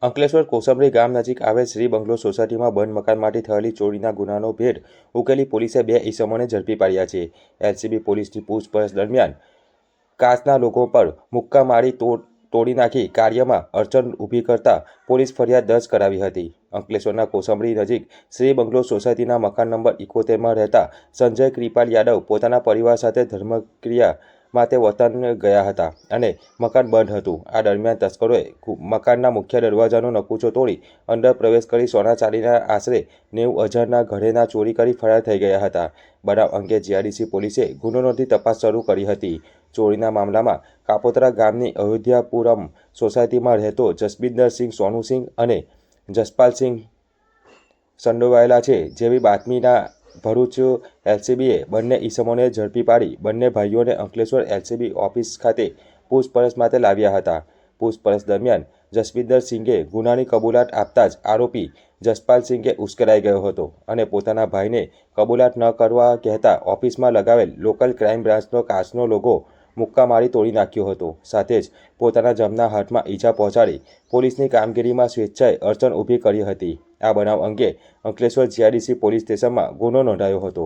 અંકલેશ્વર કોસંબરી ગામ નજીક આવેલ શ્રી બંગલો સોસાયટીમાં બંધ મકાનમાંથી થયેલી ચોરીના ગુનાનો ભેદ ઉકેલી પોલીસે 2 ઈસમોને ઝડપી પાડ્યા છે। એલસીબી પોલીસની પૂછપરછ દરમિયાન કાચના લોકો પર મુક્કા મારી તોડી નાખી કાર્યમાં અડચણ ઊભી કરતા પોલીસ ફરિયાદ દર્જ કરાવી હતી। અંકલેશ્વરના કોસંબરી નજીક શ્રી બંગલો સોસાયટીના મકાન નંબર 71માં રહેતા સંજય કૃપાલ યાદવ પોતાના પરિવાર સાથે ધર્મક્રિયા માટે વતન ગયા હતા અને મકાન બંધ હતું। આ દરમિયાન તસ્કરોએ મકાનના મુખ્ય દરવાજાનો નકુચો તોડી અંદર પ્રવેશ કરી સોના ચાંદીના આશરે 90,000ના ઘરેણા ચોરી કરી ફરાર થઈ ગયા હતા। બનાવ અંગે જીઆઈડીસી પોલીસે ગુનો નોંધી તપાસ શરૂ કરી હતી। ચોરીના મામલામાં કાપોદ્રા ગામની અયોધ્યાપુરમ સોસાયટીમાં રહેતો જસબિંદરસિંહ સોનુસિંહ અને જસપાલસિંહ સંડોવાયેલા છે જેવી બાતમીના ભરૂચ એલસીબીએ બંને ઈસમોને ઝડપી પાડી બંને ભાઈઓને અંકલેશ્વર એલસીબી ઓફિસ ખાતે પૂછપરછ માટે લાવ્યા હતા। પૂછપરછ દરમિયાન જસબિંદરસિંહે ગુનાની કબૂલાત આપતા જ આરોપી જસપાલસિંહે ઉશ્કેરાઈ ગયો હતો અને પોતાના ભાઈને કબૂલાત ન કરવા કહેતા ઓફિસમાં લગાવેલ લોકલ ક્રાઇમ બ્રાન્ચનો કાચનો લોગો મુક્કા મારી તોડી નાખ્યો હતો। સાથે જ પોતાના જમણા હાથમાં ઈજા પહોંચાડી પોલીસની કામગીરીમાં સ્વેચ્છાએ અડચણ ઊભી કરી હતી। આ બનાવ અંગે અંકલેશ્વર જીઆઈડીસી પોલીસ સ્ટેશનમાં ગુનો નોંધાયો હતો।